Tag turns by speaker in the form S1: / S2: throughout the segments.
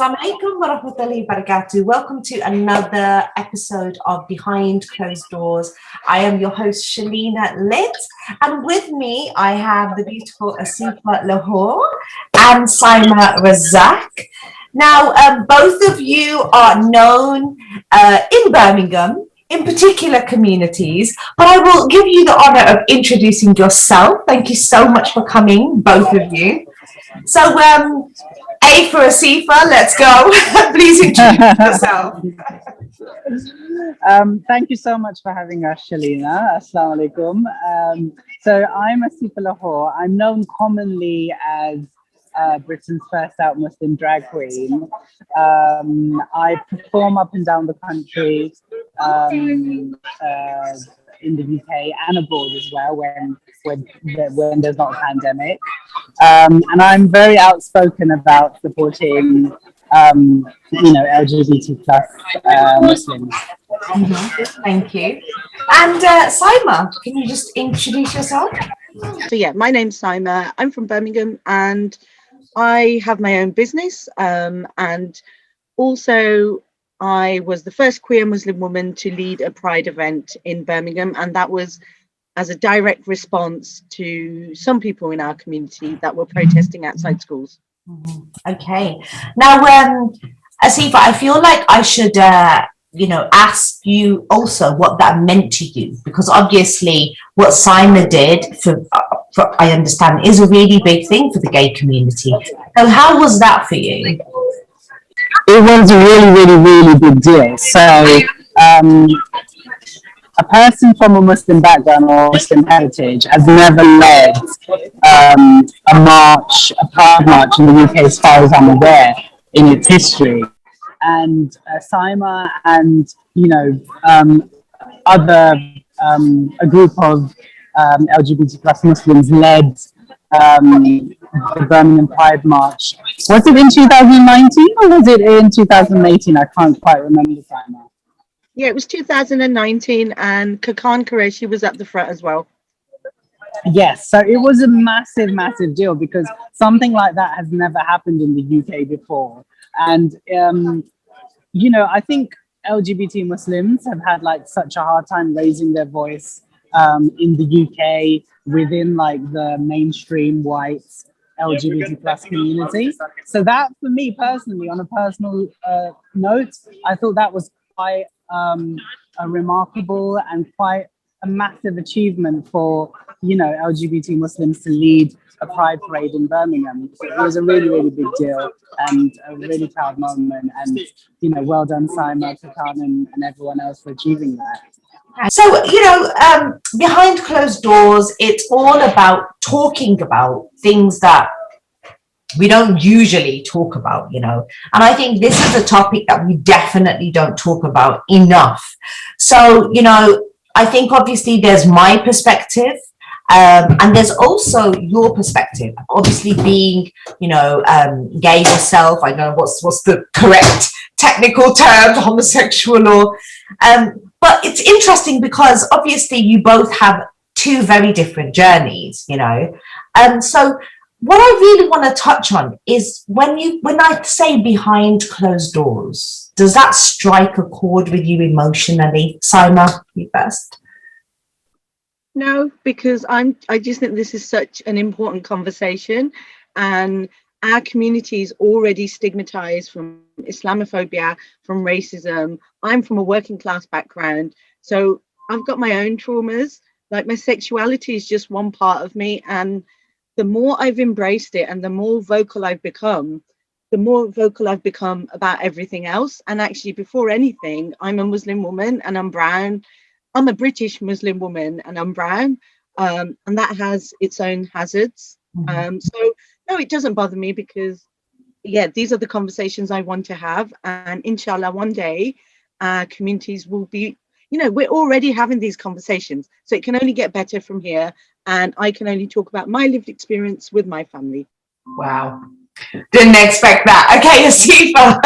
S1: Assalamu alaikum wa rahmatullahi wa barakatuh. Welcome to another episode of Behind Closed Doors. I am your host, Shalina Litt, and with me I have the beautiful Asifa Lahore and Saima Razzaq. Now, both of you are known in Birmingham, in particular communities, but I will give you the honor of introducing yourself. Thank you so much for coming, both of you. So, A for Asifa, let's go. Please introduce yourself.
S2: Thank you so much for having us, Shalina. Assalamu alaikum. So I'm Asifa Lahore. I'm known commonly as Britain's first out Muslim drag queen. I perform up and down the country, in the UK and abroad as well when there's not a pandemic. And I'm very outspoken about supporting, LGBT plus Muslims.
S1: Thank you. And Saima, can you just introduce yourself?
S3: So yeah, my name's Saima. I'm from Birmingham and I have my own business. And also I was the first queer Muslim woman to lead a Pride event in Birmingham, and that was as a direct response to some people in our community that were protesting outside schools.
S1: Okay. Now, Asifa, I feel like I should, ask you also what that meant to you, because obviously what Saima did, for I understand, is a really big thing for the gay community. So how was that for you?
S2: It was a really big deal. So a person from a Muslim background or Muslim heritage has never led a Pride march in the UK as far as I'm aware in its history. And Saima and, a group of LGBT plus Muslims led the Birmingham Pride March. Was it in 2019 or was it in 2018? I can't quite remember, Saima.
S3: Yeah, it was 2019 and Kakan Qureshi was at the front as well.
S2: Yes, so it was a massive deal because something like that has never happened in the UK before. And, I think LGBT Muslims have had such a hard time raising their voice in the UK within the mainstream white LGBT plus community. So that for me personally, on a personal note, I thought that was quite a remarkable and quite a massive achievement for LGBT Muslims to lead a Pride parade in Birmingham. It was a really big deal and a really proud moment, and well done Saima, Kakan and everyone else for achieving that.
S1: So, behind closed doors, it's all about talking about things that we don't usually talk about, and I think this is a topic that we definitely don't talk about enough. So, I think obviously there's my perspective, and there's also your perspective, obviously being, gay yourself. I know what's the correct technical term, homosexual or, but it's interesting because obviously you both have two very different journeys, so what I really want to touch on is when I say behind closed doors, does that strike a chord with you emotionally? Saima, you first.
S3: No, because I just think this is such an important conversation, and our community is already stigmatized from Islamophobia, from racism. I'm from a working class background, so I've got my own traumas. My sexuality is just one part of me, and the more I've embraced it and the more vocal I've become about everything else. And actually, before anything, I'm a Muslim woman and I'm brown. I'm a British Muslim woman and I'm brown, and that has its own hazards. So no, it doesn't bother me because, these are the conversations I want to have. And inshallah, one day, communities will be, we're already having these conversations. So it can only get better from here. And I can only talk about my lived experience with my family.
S1: Wow. Didn't expect that. Okay, Asifa.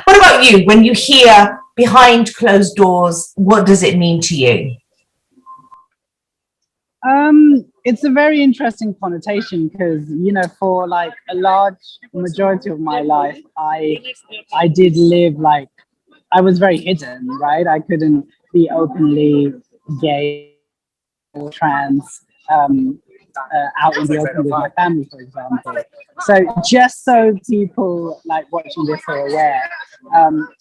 S1: What about you? When you hear behind closed doors, what does it mean to you?
S2: it's a very interesting connotation because, you know, for like a large majority of my life, I did live like, I was very hidden, right? I couldn't be openly gay or trans out in the open with my family, for example. So just so people like watching this are aware,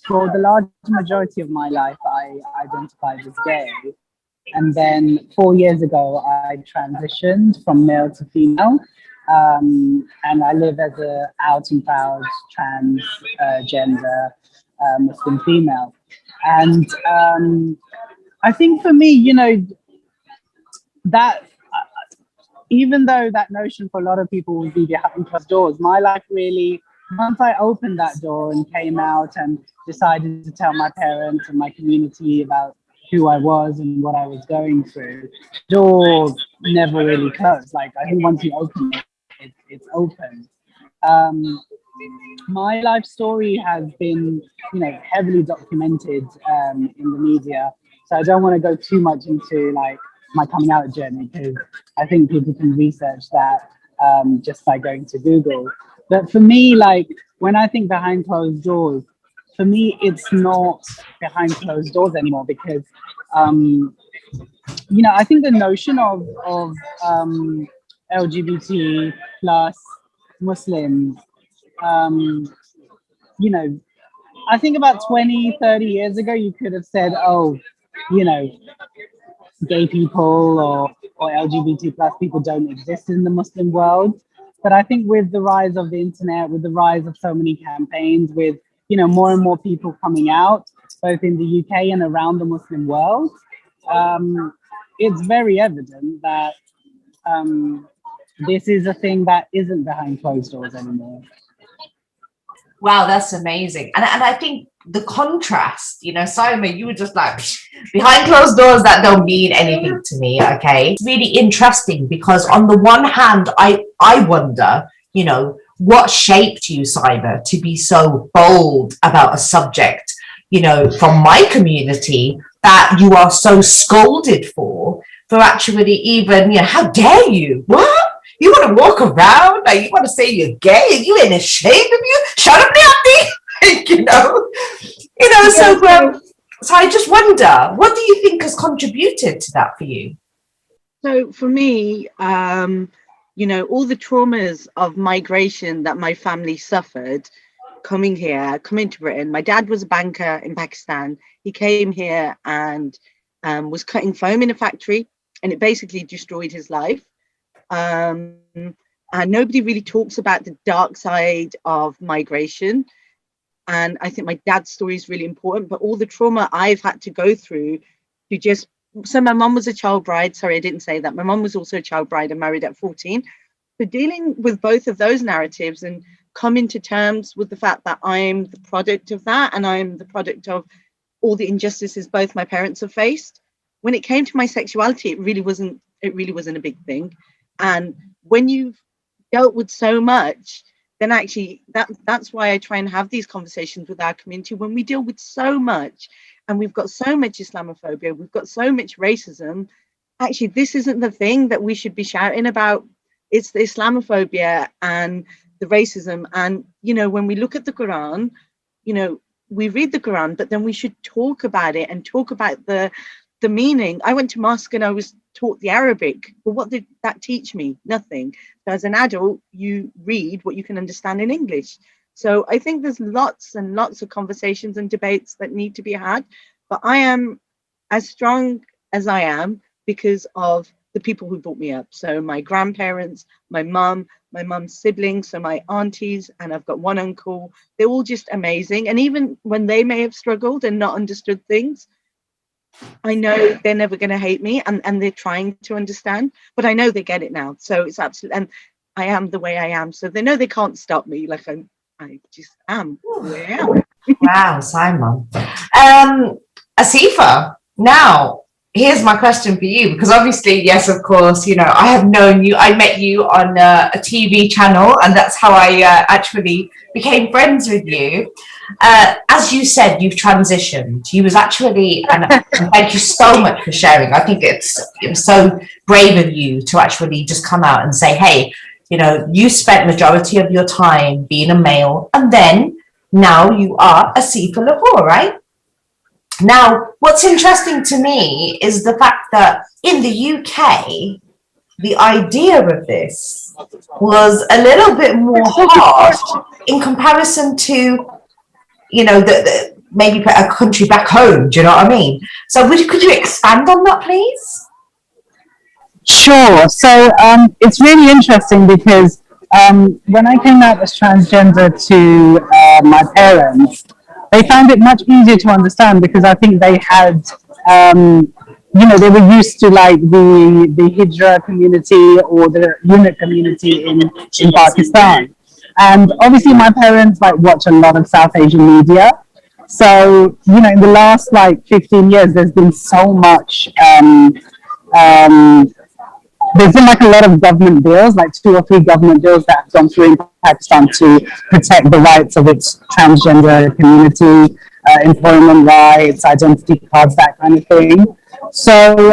S2: for the large majority of my life, I identified as gay. And then 4 years ago, I transitioned from male to female. And I live as a out and proud trans gender Muslim female. And I think for me, you know, that even though that notion for a lot of people would be behind closed doors, my life really, once I opened that door and came out and decided to tell my parents and my community about who I was and what I was going through, the door never really closed. Like, I think once you open it, it's open. My life story has been, you know, heavily documented in the media. So I don't want to go too much into like my coming out journey, because I think people can research that just by going to Google. But for me, like when I think behind closed doors, for me, it's not behind closed doors anymore, because you know, I think the notion of LGBT plus Muslims, you know, I think about 20, 30 years ago, you could have said, oh, you know, gay people or LGBT plus people don't exist in the Muslim world. But I think with the rise of the internet, with the rise of so many campaigns, with, you know, more and more people coming out, both in the UK and around the Muslim world, it's very evident that this is a thing that isn't behind closed doors anymore.
S1: Wow, that's amazing. And I think the contrast, you know, Saima, you were just like, behind closed doors, that don't mean anything to me, okay? It's really interesting because on the one hand, I wonder, you know, what shaped you, Saima, to be so bold about a subject, you know, from my community that you are so scolded for actually even, you know, how dare you? What? You want to walk around? Like, you want to say you're gay and you ain't ashamed of you? Shut up, Nancy! you know? So I just wonder, what do you think has contributed to that for you?
S3: So for me, you know, all the traumas of migration that my family suffered coming to Britain. My dad was a banker in Pakistan. He came here and was cutting foam in a factory, and it basically destroyed his life. And nobody really talks about the dark side of migration. And I think my dad's story is really important, but all the trauma I've had to go through to just, so my mum was a child bride. Sorry, I didn't say that. My mum was also a child bride and married at 14. So dealing with both of those narratives and coming to terms with the fact that I'm the product of that, and I'm the product of all the injustices both my parents have faced. When it came to my sexuality, it really wasn't a big thing. And when you've dealt with so much, then actually that's why I try and have these conversations with our community. When we deal with so much and we've got so much Islamophobia, we've got so much racism, actually this isn't the thing that we should be shouting about. It's the Islamophobia and the racism. And, you know, when we look at the Quran, you know, we read the Quran, but then we should talk about it and talk about the meaning. I went to mosque and I was taught the Arabic, but what did that teach me? Nothing. So as an adult, you read what you can understand in English. So I think there's lots and lots of conversations and debates that need to be had, but I am as strong as I am because of the people who brought me up. So my grandparents, my mum's siblings, so my aunties, and I've got one uncle. They're all just amazing. And even when they may have struggled and not understood things, I know they're never going to hate me, and they're trying to understand, but I know they get it now. So it's absolutely, and I am the way I am. So they know they can't stop me. Like I just am the way I am.
S1: Wow, Simon. Asifa, now, here's my question for you, because obviously, yes, of course, you know, I have known you. I met you on a TV channel, and that's how I actually became friends with you. As you said, you've transitioned. You was actually, and thank you so much for sharing. I think it was so brave of you to actually just come out and say, hey, you know, you spent majority of your time being a male, and then now you are Asifa Lahore, right? Now, what's interesting to me is the fact that in the UK, the idea of this was a little bit more harsh in comparison to, you know, maybe a country back home. Do you know what I mean? So could you expand on that, please?
S2: Sure. So it's really interesting because when I came out as transgender to my parents, they found it much easier to understand because I think they had, you know, they were used to like the Hijra community or the unit community in Pakistan. And obviously my parents like watch a lot of South Asian media. So, you know, in the last like 15 years, there's been so much, there's been like a lot of government bills, like 2 or 3 government bills that have gone through in Pakistan to protect the rights of its transgender community, employment rights, identity cards, that kind of thing. So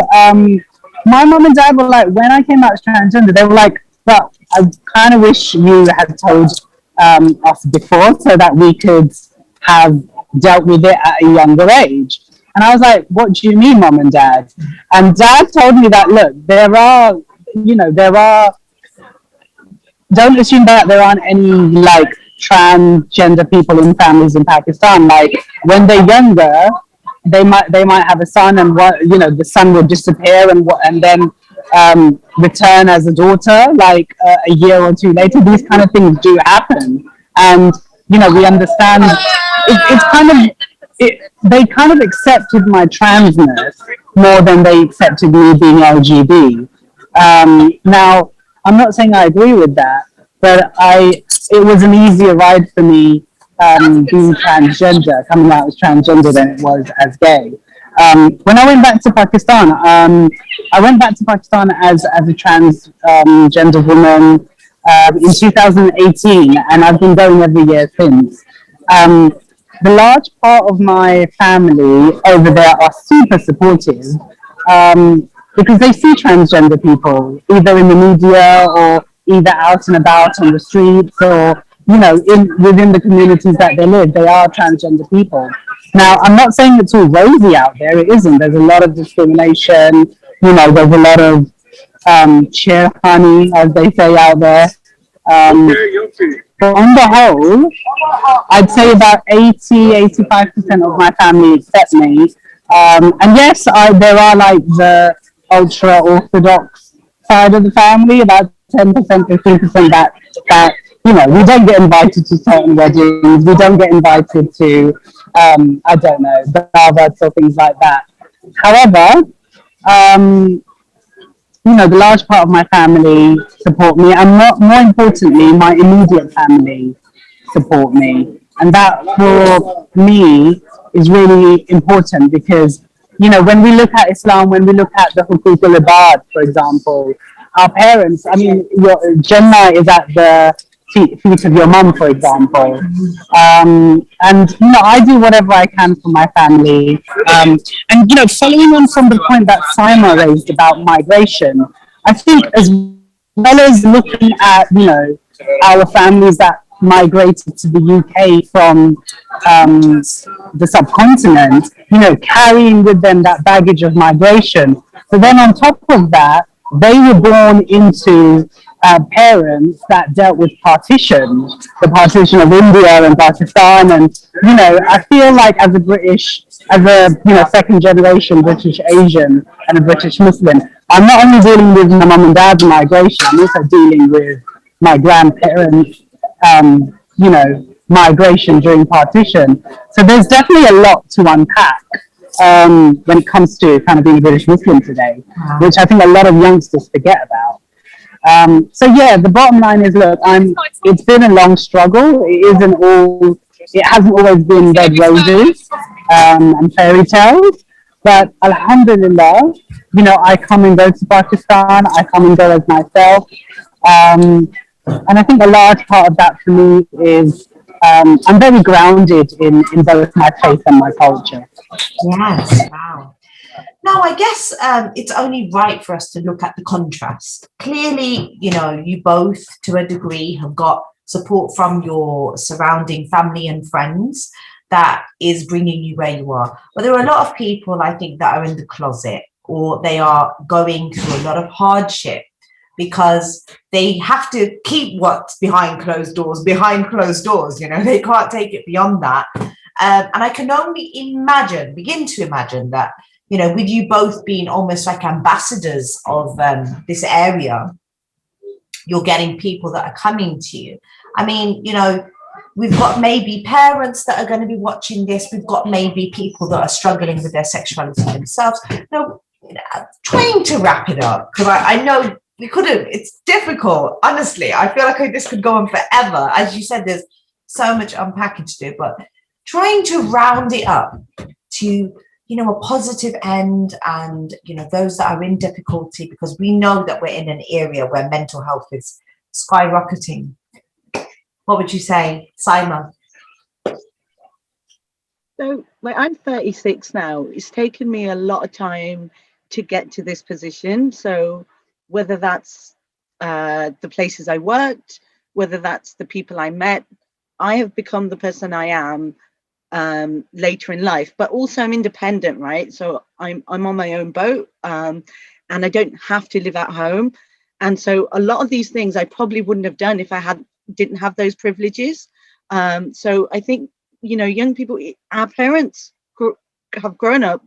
S2: my mom and dad were like, when I came out as transgender, they were like, well, I kind of wish you had told us before so that we could have dealt with it at a younger age. And I was like, what do you mean, mom and dad? And dad told me that, look, don't assume that there aren't any like transgender people in families in Pakistan. Like when they're younger, they might have a son, and the son will disappear and then return as a daughter like a year or 2 later. These kind of things do happen, and we understand. It's kind of they kind of accepted my transness more than they accepted me being LGB. Now, I'm not saying I agree with that, but it was an easier ride for me being transgender, coming out as transgender than it was as gay. When I went back to Pakistan, I went back to Pakistan as a transgender woman in 2018, and I've been going every year since. The large part of my family over there are super supportive because they see transgender people either in the media or either out and about on the streets or within the communities that they live. They are transgender people. Now, I'm not saying it's all rosy out there. It isn't. There's a lot of discrimination. There's a lot of cheer honey, as they say out there. But on the whole, I'd say about 85% of my family accept me. And yes, there are like the ultra orthodox side of the family, about 10%, 15% that we don't get invited to certain weddings. We don't get invited to, I don't know, Davats or things like that. However, the large part of my family support me, and more importantly, my immediate family support me. And that for me is really important because, when we look at Islam, when we look at the Hukuk al-Ibad, for example, our parents, Jannah is at the feet of your mum, for example. And, I do whatever I can for my family. And, following on from the point that Saima raised about migration, I think as well as looking at, our families that migrated to the UK from the subcontinent, carrying with them that baggage of migration. So then on top of that, they were born into parents that dealt with partition, the partition of India and Pakistan. And, I feel like as a second generation British Asian and a British Muslim, I'm not only dealing with my mum and dad's migration, I'm also dealing with my grandparents, migration during partition. So there's definitely a lot to unpack when it comes to kind of being a British Muslim today, which I think a lot of youngsters forget about. So yeah, the bottom line is, look, it's been a long struggle. It hasn't always been red roses and fairy tales, But alhamdulillah, you know, I come and go to Pakistan, I come and go as myself. And I think a large part of that for me is I'm very grounded in both my faith and my culture.
S1: Yes, wow. Now, I guess it's only right for us to look at the contrast. Clearly, you know, you both, to a degree, have got support from your surrounding family and friends that is bringing you where you are. But there are a lot of people, I think, that are in the closet, or they are going through a lot of hardship because they have to keep what's behind closed doors, you know, they can't take it beyond that. And I can only begin to imagine that, you know, with you both being almost like ambassadors of this area, you're getting people that are coming to you. I mean, you know, we've got maybe parents that are going to be watching this. We've got maybe people that are struggling with their sexuality themselves. No, trying to wrap it up, because I know we couldn't, it's difficult. Honestly, I feel like this could go on forever. As you said, there's so much unpacking to do, but trying to round it up to, you know, a positive end, and, you know, those that are in difficulty, because we know that we're in an area where mental health is skyrocketing. What would you say, Saima?
S3: So, like, I'm 36 now. It's taken me a lot of time to get to this position. So whether that's the places I worked, whether that's the people I met, I have become the person I am later in life. But also I'm independent, right? So I'm on my own boat, and I don't have to live at home. And so a lot of these things I probably wouldn't have done if I didn't have those privileges. So I think, you know, young people, our parents have grown up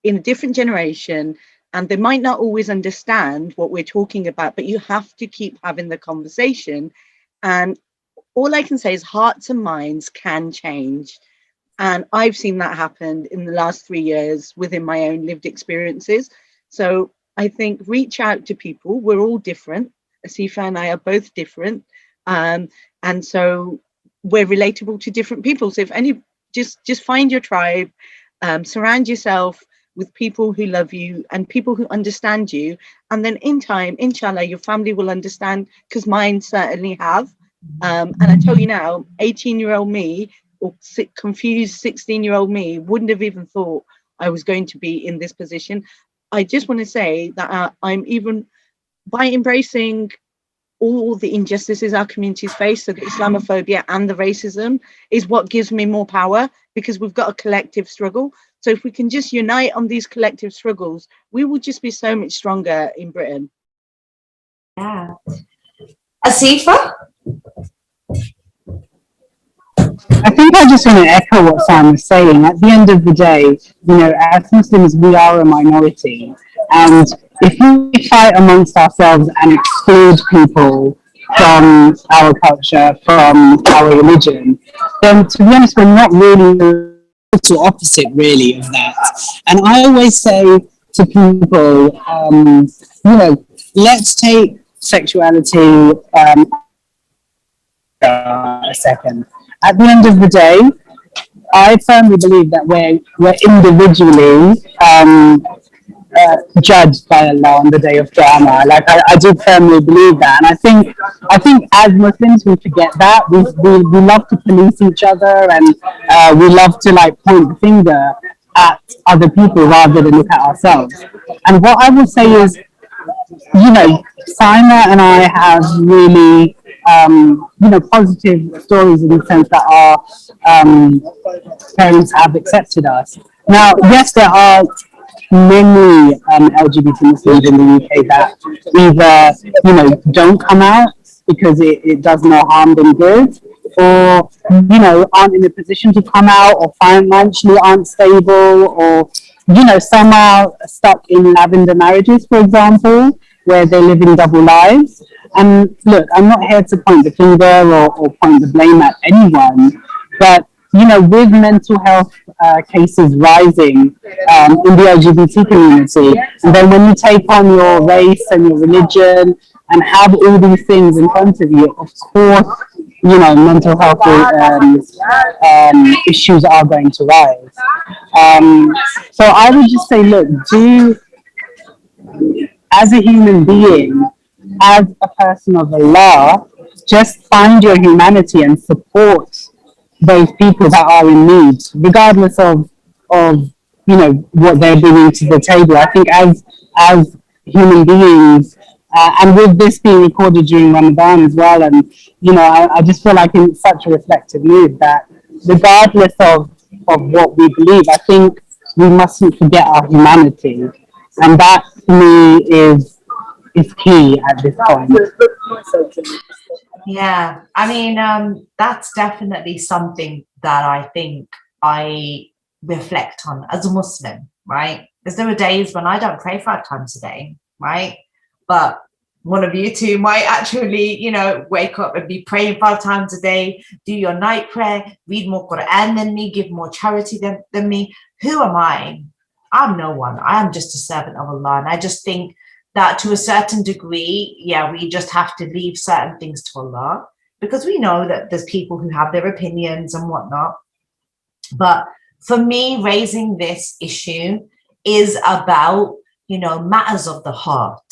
S3: in a different generation, and they might not always understand what we're talking about, but you have to keep having the conversation. And all I can say is hearts and minds can change. And I've seen that happen in the last 3 years within my own lived experiences. So I think reach out to people. We're all different. Asifa and I are both different. And so we're relatable to different people. So if just find your tribe, surround yourself with people who love you and people who understand you. And then in time, inshallah, your family will understand, because mine certainly have. And I tell you now, 18-year-old me or confused 16-year-old me wouldn't have even thought I was going to be in this position. I just want to say that I'm even, by embracing all the injustices our communities face, so the Islamophobia and the racism, is what gives me more power, because we've got a collective struggle. So if we can just unite on these collective struggles, we will just be so much stronger in Britain.
S1: Yeah. Asifa?
S2: I think I just want to echo what Sam was saying. At the end of the day, you know, as Muslims, we are a minority. And if we fight amongst ourselves and exclude people from our culture, from our religion, then to be honest, we're not really the total opposite, really, of that. And I always say to people, you know, let's take sexuality a second. At the end of the day, I firmly believe that we're individually judged by Allah on the day of Qiyamah. Like I do firmly believe that, and I think as Muslims we forget that. We love to police each other, and we love to like point the finger at other people rather than look at ourselves. And what I will say is, you know, Saima and I have really you know, positive stories in the sense that our parents have accepted us. Now, yes, there are many LGBT Muslims in the UK that either, you know, don't come out because it does no harm than good, or, you know, aren't in a position to come out, or financially aren't stable, or, you know, some are stuck in lavender marriages, for example, where they're living double lives. And look, I'm not here to point the finger or point the blame at anyone, but, you know, with mental health cases rising in the LGBT community, and then when you take on your race and your religion and have all these things in front of you, of course, mental health issues are going to rise. So I would just say, look, as a human being, as a person of Allah, just find your humanity and support those people that are in need, regardless of what they're bringing to the table. I think as human beings, and with this being recorded during Ramadan as well, and I just feel like in such a reflective mood that regardless of what we believe, I think we mustn't forget our humanity, and that for me is key at this point.
S1: Yeah, I mean, that's definitely something that I think I reflect on as a Muslim, right? Because there are days when I don't pray 5 times a day, right? But one of you two might actually, wake up and be praying 5 times a day, do your night prayer, read more Quran than me, give more charity than me. Who am I? I'm no one. I am just a servant of Allah. And I just think that to a certain degree, yeah, we just have to leave certain things to Allah, because we know that there's people who have their opinions and whatnot. But for me, raising this issue is about, matters of the heart,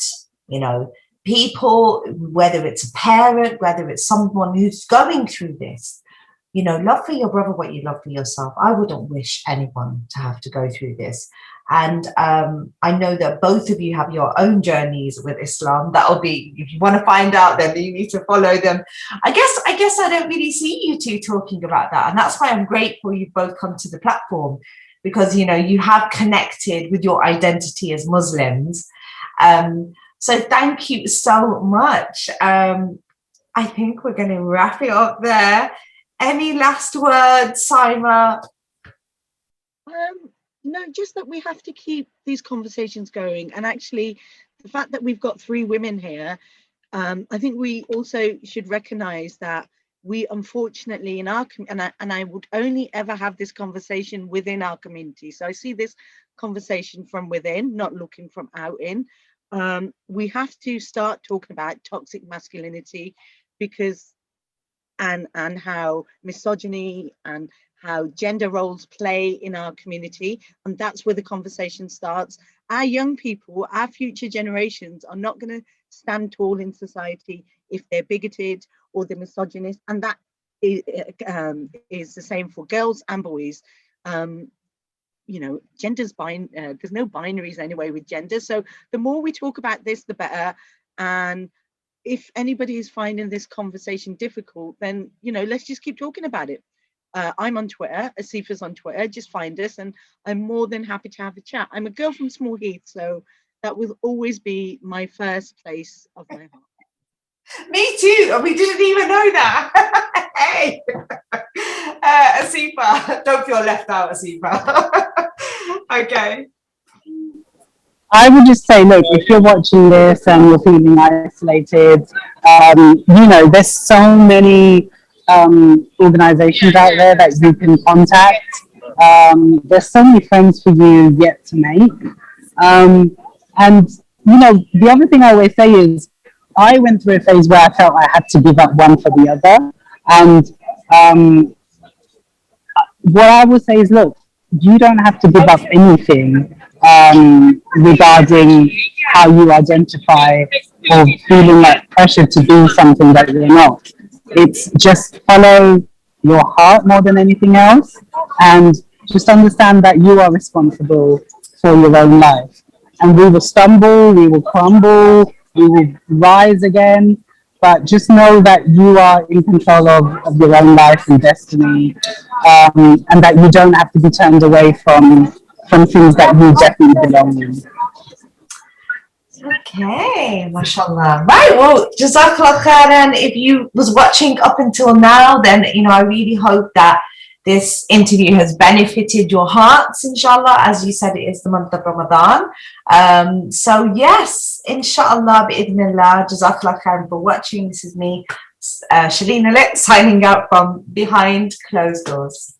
S1: people, whether it's a parent, whether it's someone who's going through this, love for your brother what you love for yourself. I wouldn't wish anyone to have to go through this. And I know that both of you have your own journeys with Islam. That'll be, if you want to find out, then you need to follow them. I guess I don't really see you two talking about that. And that's why I'm grateful you've both come to the platform, because, you have connected with your identity as Muslims. So thank you so much. I think we're going to wrap it up there. Any last words, Saima?
S3: No, just that we have to keep these conversations going. And actually, the fact that we've got 3 women here, I think we also should recognize that we unfortunately in our and I would only ever have this conversation within our community. So I see this conversation from within, not looking from out in. We have to start talking about toxic masculinity, because and how misogyny and how gender roles play in our community, and that's where the conversation starts. Our young people, our future generations, are not going to stand tall in society if they're bigoted or they're misogynist, and that is the same for girls and boys. Gender's there's no binaries anyway with gender, so the more we talk about this, the better. And if anybody is finding this conversation difficult, then let's just keep talking about it. I'm on Twitter, Asifa's on Twitter, just find us, and I'm more than happy to have a chat. I'm a girl from Small Heath, so that will always be my first place of my heart.
S1: Me too, we didn't even know that. Hey, Asifa, don't feel left out, Asifa. Okay.
S2: I would just say, look, if you're watching this and you're feeling isolated, there's so many organizations out there that you can contact. There's so many friends for you yet to make. And, the other thing I always say is, I went through a phase where I felt I had to give up one for the other. And what I will say is, look, you don't have to give up anything regarding how you identify or feeling like pressure to do something that you're not. It's just follow your heart more than anything else, and just understand that you are responsible for your own life. And we will stumble, we will crumble, we will rise again, but just know that you are in control of your own life and destiny, and that you don't have to be turned away from things that you definitely belong in.
S1: Okay, mashallah. Right, well, Jazakallah khairan. If you was watching up until now, then, I really hope that this interview has benefited your hearts, inshallah. As you said, it is the month of Ramadan. So yes, inshallah, bi'idhnillah, Jazakallah khairan for watching. This is me, Shalina Litt, signing out from behind closed doors.